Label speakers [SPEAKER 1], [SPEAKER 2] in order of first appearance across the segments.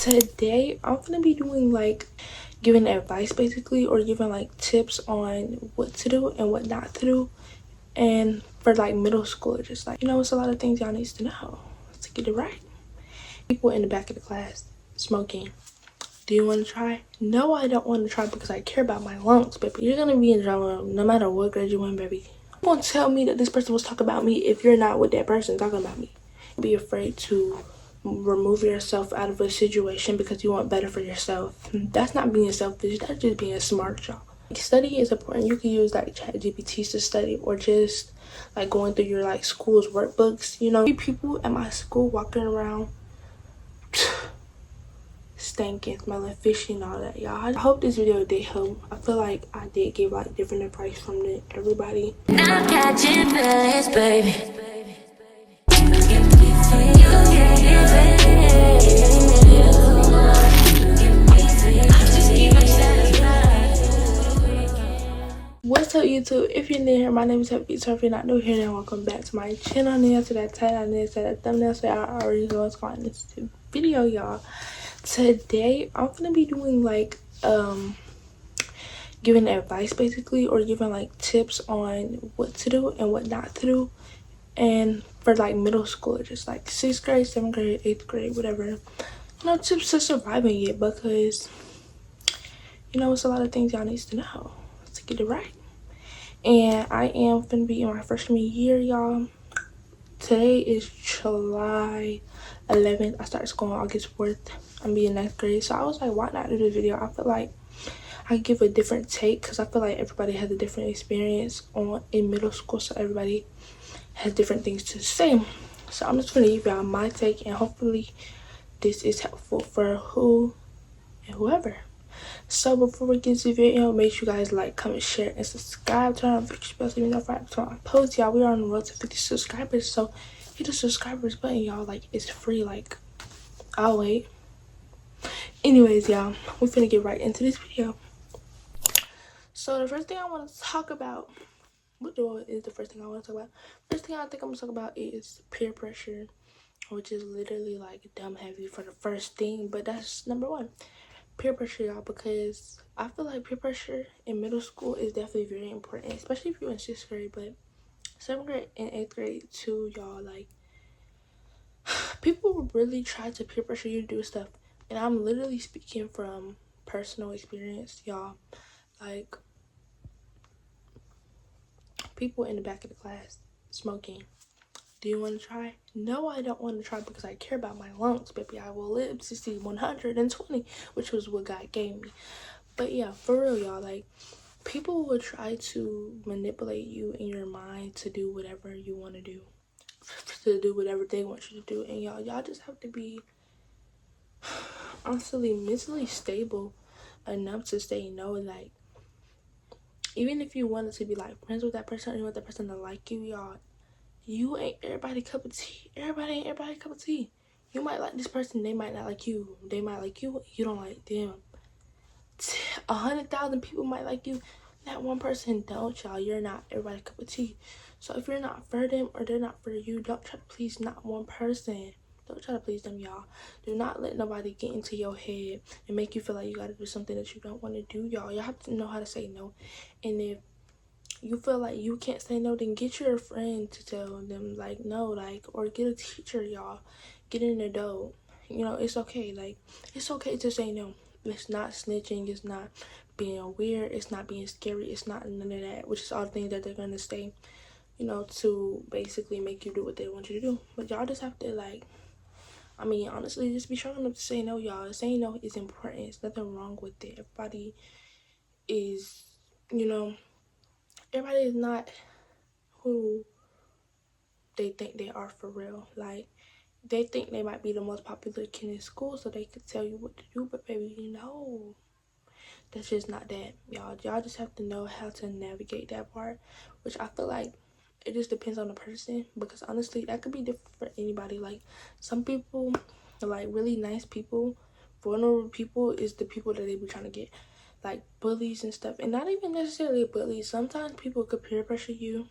[SPEAKER 1] Today I'm gonna be doing like giving advice basically, or giving like tips on what to do and what not to do, and for like middle schoolers, just like, it's a lot of things y'all needs to know to get it right. People in the back of the class smoking. Do you want to try? No, I don't want to try because I care about my lungs, baby. You're gonna be in trouble no matter what grade you in, baby. You won't tell me that this person was talking about me if you're not with that person talking about me. Be afraid to remove yourself out of a situation because you want better for yourself. That's not being selfish, that's just being smart, y'all. Study is important. You can use like chat GPTs to study, or just like going through your like school's workbooks. People at my school walking around stinking, smelling fishy and all that, y'all. I hope this video did help. I feel like I did give like different advice from everybody.
[SPEAKER 2] Now catching feelings, baby.
[SPEAKER 1] What's up, YouTube? If you're new here, my name is Happy. So if you're not new here, then welcome back to my channel. New to that title, new to that thumbnail, so y'all already know what's going on in this video, y'all. Today I'm gonna be doing like giving advice basically, or giving like tips on what to do and what not to do, and for like middle schoolers, just like 6th grade, 7th grade, 8th grade, whatever. Tips to surviving it, because it's a lot of things y'all needs to know to get it right. And I am gonna be in my freshman year, y'all. Today is July 11th. I started school on August 4th. I'm being 9th grade, so I was like, why not do this video? I feel like I give a different take, because I feel like everybody has a different experience in middle school, so everybody has different things to say. So I'm just gonna give y'all my take, and hopefully this is helpful for who and whoever. So before we get to the video, make sure you guys like, comment, share, and subscribe. Turn on the notification bell so you know when I post, y'all. We are on the road to 50 subscribers, so hit the subscribers button, y'all. Like, it's free. Like, I'll wait. Anyways, y'all, we finna get right into this video. So the first thing I want to talk about, is the first thing I want to talk about? First thing I think I'm gonna talk about is peer pressure, which is literally like dumb heavy for the first thing, but that's number one. Peer pressure, y'all, because I feel like peer pressure in middle school is definitely very important, especially if you're in 6th grade, but 7th grade and 8th grade too, y'all. Like, people really try to peer pressure you to do stuff, and I'm literally speaking from personal experience, y'all. Like, people in the back of the class smoking. Do you want to try? No, I don't want to try because I care about my lungs, baby. I will live to see 120, which was what God gave me. But yeah, for real, y'all, like, people will try to manipulate you in your mind to do whatever you want to do, to do whatever they want you to do. And y'all just have to be honestly mentally stable enough to say no. Like, even if you wanted to be like friends with that person, or you want that person to like you, y'all, you ain't everybody cup of tea. Everybody ain't everybody cup of tea. You might like this person, they might not like you. They might like you, you don't like them. 100,000 people might like you, that one person don't, y'all. You're not everybody cup of tea. So if you're not for them or they're not for you, don't try to please not one person. Don't try to please them, y'all. Do not let nobody get into your head and make you feel like you gotta do something that you don't want to do, y'all. Y'all have to know how to say no. And if you feel like you can't say no, then get your friend to tell them like no, like, or get a teacher, y'all. Get an adult. It's okay. Like, it's okay to say no. It's not snitching, it's not being weird, it's not being scary, it's not none of that, which is all the things that they're gonna say, to basically make you do what they want you to do. But y'all just have to, like, honestly, just be strong enough to say no, y'all. Saying no is important. There's nothing wrong with it. Everybody is, everybody is not who they think they are for real. Like, they think they might be the most popular kid in school, so they could tell you what to do, but baby, that's just not that, y'all. Y'all just have to know how to navigate that part, which I feel like it just depends on the person, because honestly, that could be different for anybody. Like, some people are like really nice people. Vulnerable people is the people that they be trying to get, like bullies and stuff. And not even necessarily bullies. Sometimes people could peer pressure you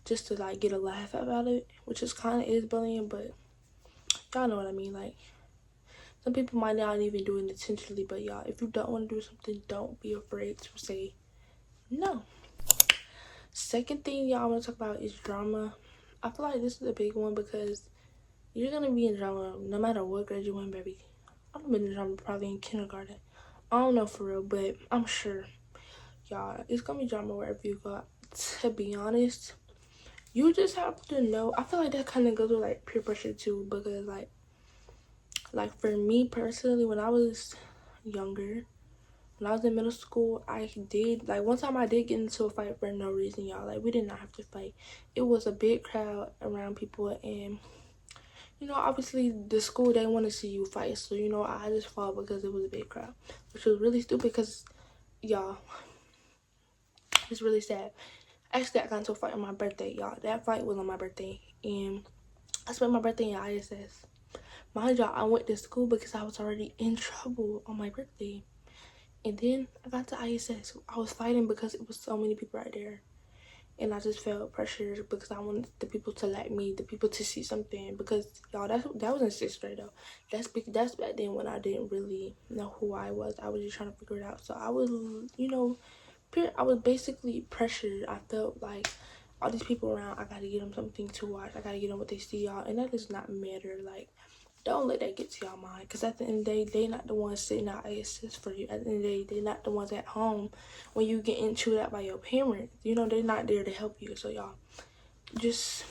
[SPEAKER 1] just to like get a laugh about it, which is kind of is bullying, but y'all know what I mean. Like, Some people might not even do it intentionally, but y'all, if you don't want to do something, don't be afraid to say no. Second thing y'all want to talk about is drama. I feel like this is a big one because you're gonna be in drama no matter what grade you in, baby. I've been in drama probably in kindergarten. I don't know for real, but I'm sure, y'all, it's gonna be drama wherever you go. To be honest, you just have to know. I feel like that kind of goes with like peer pressure too, because like for me personally, when I was younger, when I was in middle school, I did, like, one time I did get into a fight for no reason, y'all. Like, we did not have to fight. It was a big crowd around people, and, you know, obviously, the school, they want to see you fight. So, you know, I just fought because it was a big crowd, which was really stupid because, y'all, it's really sad. Actually, I got into a fight on my birthday, y'all. That fight was on my birthday, and I spent my birthday in ISS. Mind y'all, I went to school because I was already in trouble on my birthday. And then I got to ISS. I was fighting because it was so many people right there. And I just felt pressured because I wanted the people to like me, the people to see something. Because, y'all, that was in 6th grade, though. That's back then when I didn't really know who I was. I was just trying to figure it out. So I was, you know, I was basically pressured. I felt like all these people around, I gotta get them something to watch. I gotta get them what they see, y'all. And that does not matter. Like, don't let that get to y'all mind, because at the end of the day, they not the ones sitting out ISS for you. At the end of the day, they not the ones at home when you get chewed out by your parents. You know, they're not there to help you. So y'all, just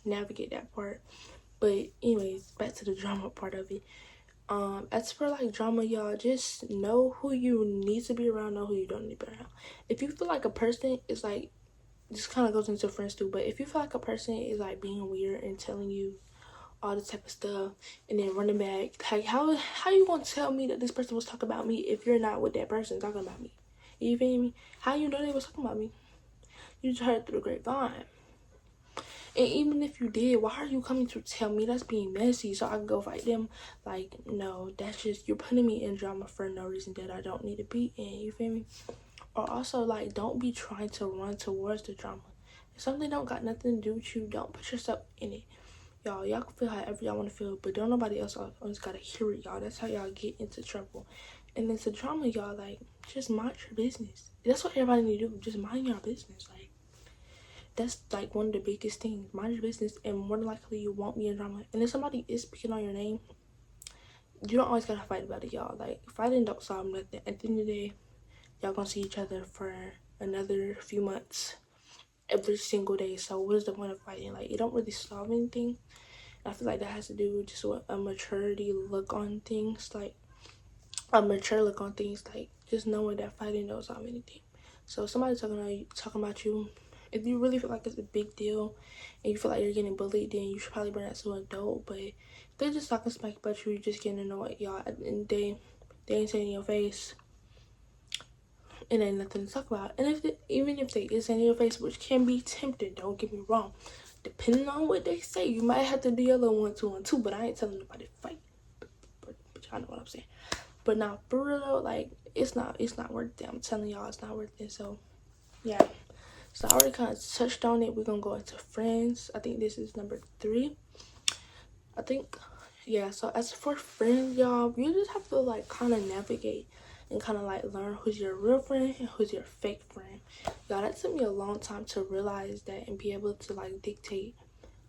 [SPEAKER 1] navigate that part. But anyways, back to the drama part of it. As for like drama, y'all, just know who you need to be around, know who you don't need to be around. If you feel like a person is like, this kind of goes into friends too, but if you feel like a person is like being weird and telling you all this type of stuff and then running back, like, how you gonna tell me that this person was talking about me if you're not with that person talking about me? You feel me? How you know they was talking about me? You just heard through the grapevine. And even if you did, why are you coming to tell me? That's being messy so I can go fight them? Like, no, that's just, you're putting me in drama for no reason that I don't need to be in. You feel me? Or also, like, don't be trying to run towards the drama. If something don't got nothing to do with you, don't put yourself in it. Y'all can feel however y'all want to feel, but don't nobody else always gotta hear it, y'all. That's how y'all get into trouble. And into drama, y'all, like, just mind your business. That's what everybody need to do. Just mind your business. Like, that's like one of the biggest things. Mind your business, and more than likely you won't be in drama. And if somebody is speaking on your name, you don't always gotta fight about it, y'all. Like, fighting don't solve nothing. At the end of the day, y'all gonna see each other for another few months every single day. So what is the point of fighting? Like, it don't really solve anything. I feel like that has to do with just what a maturity look on things, like a mature look on things, like just knowing that fighting don't solve anything. So if somebody's talking about you, if you really feel like it's a big deal and you feel like you're getting bullied, then you should probably bring that to an adult. But if they're just talking smack about you, you're just getting annoyed, y'all. At the end of the day, they ain't saying in your face. It ain't nothing to talk about. And even if they is saying in your face, which can be tempting, don't get me wrong. Depending on what they say, you might have to do your little 1-2-1-2, but I ain't telling nobody to fight. But y'all know what I'm saying. But now, for real though, like, it's not worth it. I'm telling y'all, it's not worth it. So, yeah. So, I already kind of touched on it. We're going to go into friends. I think this is number 3. I think, yeah. So, as for friends, y'all, you just have to, like, kind of navigate and kind of, like, learn who's your real friend and who's your fake friend. Y'all, that took me a long time to realize that and be able to, like, dictate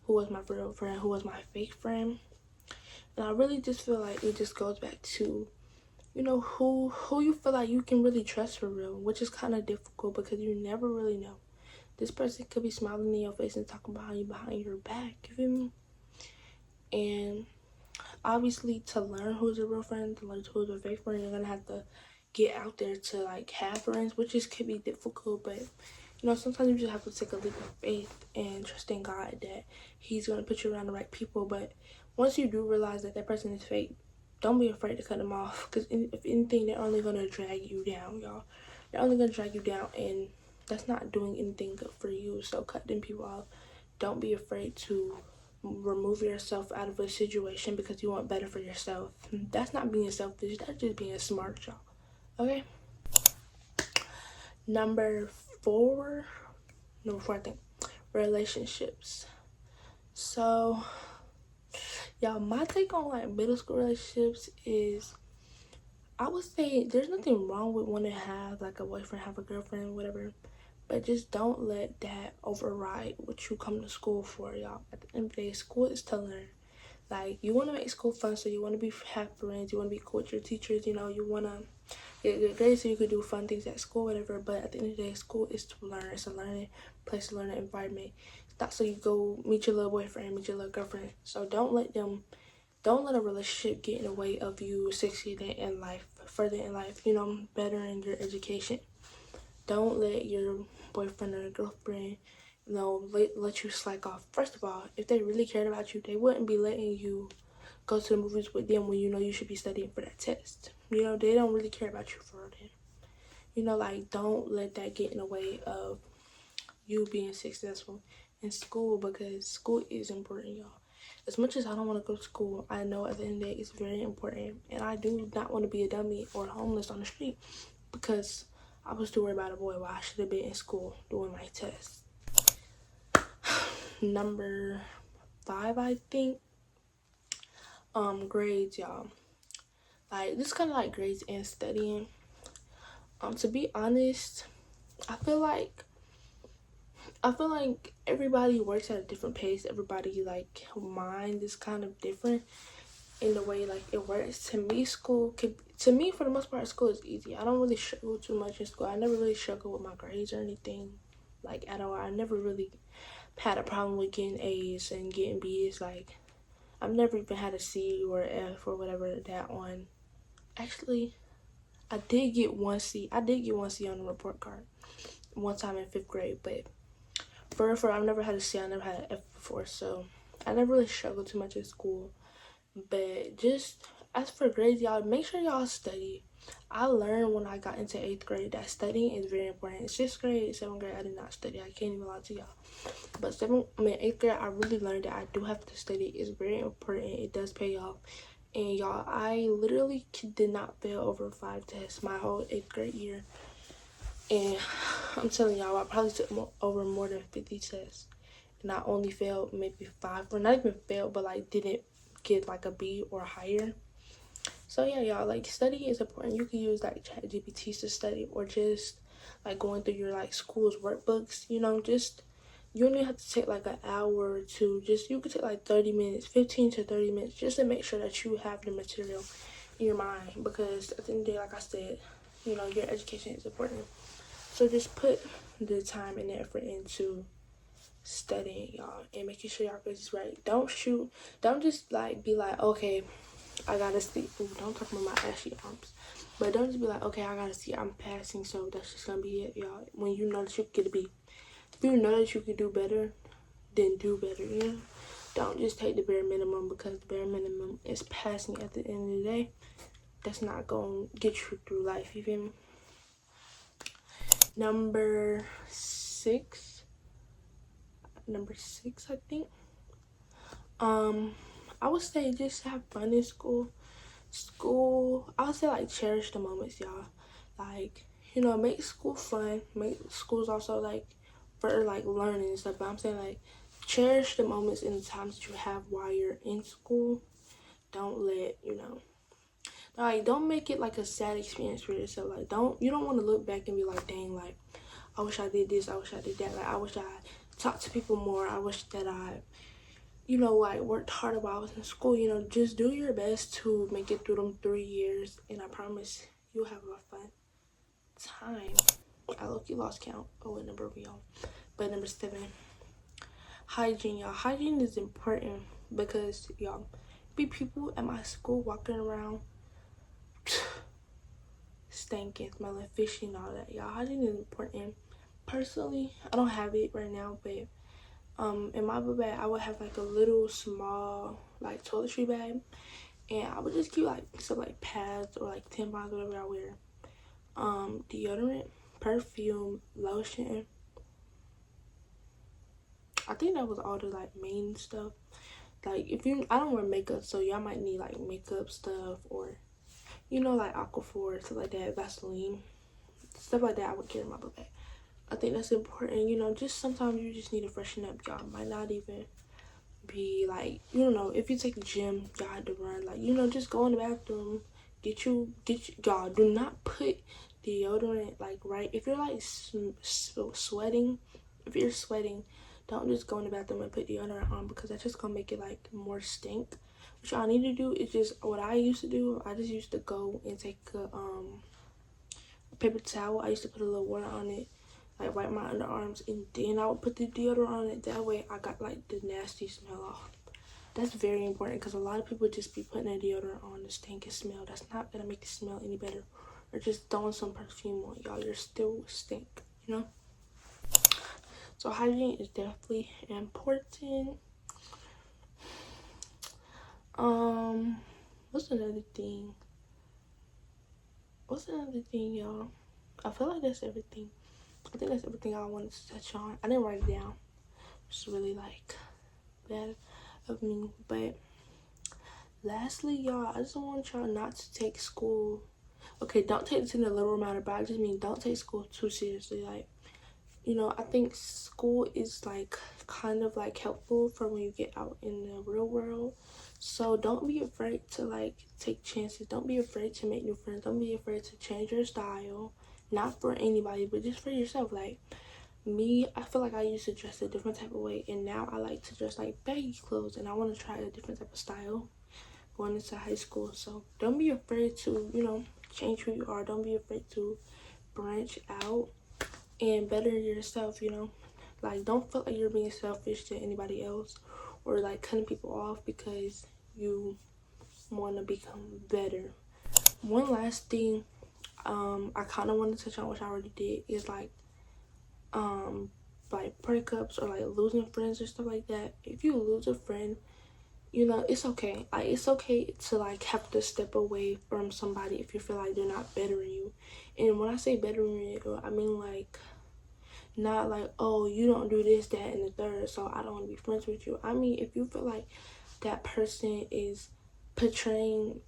[SPEAKER 1] who was my real friend, who was my fake friend. And I really just feel like it just goes back to, you know, who you feel like you can really trust for real, which is kind of difficult because you never really know. This person could be smiling in your face and talking about you behind your back, you feel me? And obviously, to learn who's a real friend, to learn who's a fake friend, you're gonna have to get out there to, like, have friends, which could be difficult. But, you know, sometimes you just have to take a leap of faith and trust in God that he's gonna put you around the right people. But once you do realize that that person is fake, don't be afraid to cut them off, because if anything, they're only gonna drag you down, y'all. They're only gonna drag you down, and that's not doing anything good for you. So cut them people off. Don't be afraid to remove yourself out of a situation because you want better for yourself. That's not being selfish. That's just being smart, y'all. Okay? Number 4, I think, relationships. So, Y'all, my take on like middle school relationships is, I would say there's nothing wrong with wanting to have like a boyfriend, have a girlfriend, whatever. But just don't let that override what you come to school for, y'all. At the end of the day, school is to learn. Like, you want to make school fun, so you want to have friends, you want to be cool with your teachers, you know, you want to get good grades so you could do fun things at school, whatever. But at the end of the day, school is to learn. It's a learning place, a learning environment. It's not so you go meet your little boyfriend, meet your little girlfriend. So don't let a relationship get in the way of you succeeding in life, further in life, you know, bettering your education. Don't let your boyfriend or girlfriend, you know, let you slack off. First of all, if they really cared about you, they wouldn't be letting you go to the movies with them when you know you should be studying for that test. You know, they don't really care about you for real. You know, like, don't let that get in the way of you being successful in school, because school is important, y'all. As much as I don't want to go to school, I know at the end of the day it's very important, and I do not want to be a dummy or homeless on the street because I was too worried about a boy while I should have been in school doing my test. Number 5, I think, grades, y'all. Like, this kind of like grades and studying. To be honest, I feel like everybody works at a different pace. Everybody, like, mind is kind of different in the way like it works. To me, for the most part, school is easy. I don't really struggle too much in school. I never really struggle with my grades or anything, like, at all. I never really had a problem with getting A's and getting B's. Like, I've never even had a C or F or whatever that on. Actually, I did get one C. I did get one C on the report card one time in 5th grade, but for I've never had a C. I never had an F before, so I never really struggled too much in school. But just as for grades, y'all, make sure y'all study. I learned when I got into 8th grade that studying is very important. In 6th grade, 7th grade, I did not study. I can't even lie to y'all. But 8th grade, I really learned that I do have to study. It's very important. It does pay off. And y'all, I literally did not fail over 5 tests my whole 8th grade year. And I'm telling y'all, I probably took over more than 50 tests. And I only failed maybe 5, or not even failed, but like didn't get like a B or higher. So yeah, y'all, like, study is important. You can use like ChatGPT to study, or just like going through your like school's workbooks. You know, just, you only have to take like an hour or two. Just, you could take like 30 minutes, 15 to 30 minutes, just to make sure that you have the material in your mind. Because at the end of the day, like I said, you know, your education is important. So just put the time and the effort into studying, y'all, and making sure y'all grades is right. Don't just like be like, okay, I gotta see. Ooh, don't talk about my ashy arms. But don't just be like, okay, I gotta see, I'm passing, so that's just gonna be it, y'all. When you know that you could get a B. If you know that you could do better, then do better, you know? Don't just take the bare minimum, because the bare minimum is passing at the end of the day. That's not gonna get you through life, you feel me? Number six, I think. I would say just have fun in school. I would say, like, cherish the moments, y'all. Like, you know, make school fun. Make schools also, like, for, like, learning and stuff. But I'm saying, like, cherish the moments and the times that you have while you're in school. Don't let, you know, like, don't make it, like, a sad experience for yourself. Like, you don't want to look back and be like, dang, like, I wish I did this, I wish I did that. Like, I wish I talked to people more. I wish that I, you know, like, worked harder while I was in school. You know, just do your best to make it through them 3 years, and I promise you'll have a fun time. I low-key lost count of what number we on. But number 7, hygiene, y'all. Hygiene is important because, y'all, be people at my school walking around stinking, smelling fishy and all that, y'all. Hygiene is important. Personally, I don't have it right now, but in my book bag, I would have like a little small like toiletry bag, and I would just keep like stuff like pads or like tampons, whatever I wear, deodorant, perfume, lotion. I think that was all the like main stuff. Like, I don't wear makeup, so y'all might need like makeup stuff, or, you know, like Aquaphor, stuff like that, Vaseline, stuff like that. I would carry in my book bag. I think that's important. You know, just sometimes you just need to freshen up. Y'all might not even be like, you know, if you take the gym, y'all had to run, like, you know, just go in the bathroom, y'all do not put deodorant like right if you're like sweating. If you're sweating, don't just go in the bathroom and put deodorant on, because that's just gonna make it like more stink. What y'all need to do is just what I used to do. I just used to go and take a paper towel. I used to put a little water on it, like wipe my underarms, and then I would put the deodorant on it. That way I got like the nasty smell off. That's very important, because a lot of people just be putting a deodorant on the stinky smell. That's not gonna make it smell any better. Or just throwing some perfume on, y'all. You're still stink, you know? So hygiene is definitely important. What's another thing? Y'all? I feel like that's everything. I think that's everything I wanted to touch on. I didn't write it down. It's really like bad of me. But lastly, y'all, I just want y'all not to take school. Okay, don't take it to the literal matter, but I just mean don't take school too seriously. Like, you know, I think school is like kind of like helpful for when you get out in the real world. So don't be afraid to like take chances. Don't be afraid to make new friends. Don't be afraid to change your style. Not for anybody, but just for yourself. Like me, I feel like I used to dress a different type of way, and now I like to dress like baggy clothes, and I want to try a different type of style going into high school. So don't be afraid to, you know, change who you are. Don't be afraid to branch out and better yourself, you know. Like, don't feel like you're being selfish to anybody else, or like cutting people off because you want to become better. One last thing I kind of want to touch on, which I already did, is like breakups or like losing friends or stuff like that. If you lose a friend, you know, it's okay. Like, it's okay to like have to step away from somebody if you feel like they're not bettering you. And when I say bettering you, I mean like not like, oh, you don't do this, that, and the third, so I don't want to be friends with you. I mean, if you feel like that person is portraying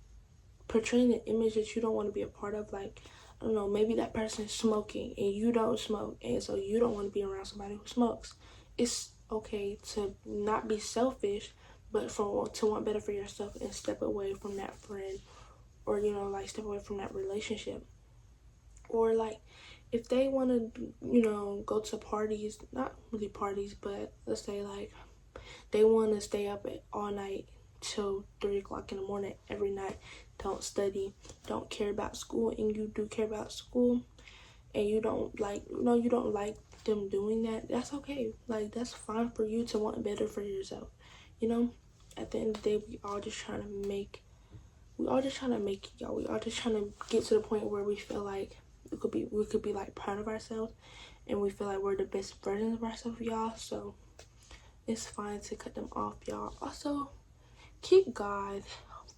[SPEAKER 1] an image that you don't want to be a part of, like, I don't know, maybe that person is smoking and you don't smoke, and so you don't want to be around somebody who smokes. It's okay to not be selfish, but to want better for yourself and step away from that friend, or, you know, like step away from that relationship. Or like if they want to, you know, go to parties, not really parties, but let's say like they want to stay up all night till 3 o'clock in the morning every night, don't study, don't care about school, and you do care about school, and you don't like, you know, you don't like them doing that, that's okay. Like, that's fine for you to want better for yourself, you know. At the end of the day, we all just trying to make it, y'all. We all just trying to get to the point where we feel like we could be like proud of ourselves, and we feel like we're the best versions of ourselves, y'all. So it's fine to cut them off, y'all. Also, keep God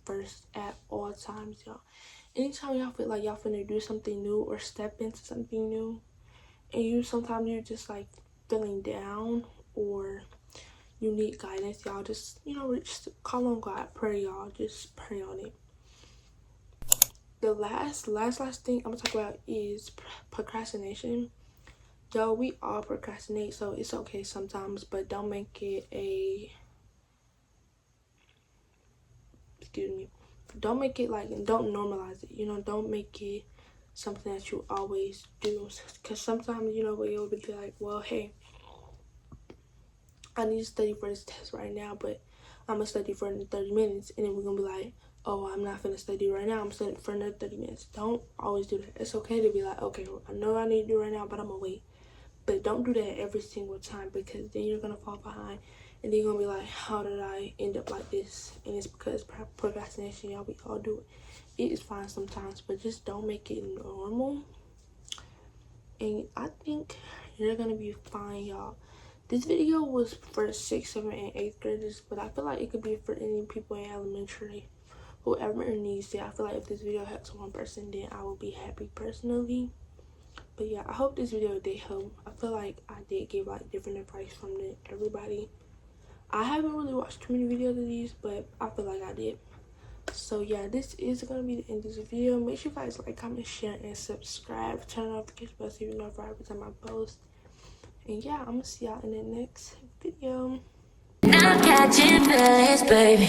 [SPEAKER 1] first at all times, y'all. Anytime y'all feel like y'all finna do something new or step into something new, and sometimes you're just like feeling down or you need guidance, y'all, just, you know, just call on God, pray, y'all. Just pray on it. The last thing I'm gonna talk about is procrastination. Yo, we all procrastinate, so it's okay sometimes, but don't make it don't make it like, don't normalize it, you know. Don't make it something that you always do, because sometimes, you know, you'll be like, well, hey, I need to study for this test right now, but I'm gonna study for 30 minutes, and then we're gonna be like, oh, I'm not gonna study right now, I'm studying for another 30 minutes. Don't always do that. It's okay to be like, okay, I know I need to do right now, but I'm gonna wait. But don't do that every single time, because then you're gonna fall behind, and then you're gonna be like, how did I end up like this? And it's because procrastination, y'all. We all do it. It is fine sometimes, but just don't make it normal. And I think you're gonna be fine, y'all. This video was for 6th, 7th, and 8th graders, but I feel like it could be for any people in elementary, whoever needs it. I feel like if this video helps one person, then I will be happy personally. But yeah, I hope this video did help. I feel like I did give like different advice from everybody. I haven't really watched too many videos of these, but I feel like I did. So yeah, this is gonna be the end of this video. Make sure you guys like, comment, share, and subscribe. Turn on notification bell so you know every time I post. And yeah, I'm gonna see y'all in the next video.
[SPEAKER 2] I'm catching feelings, baby.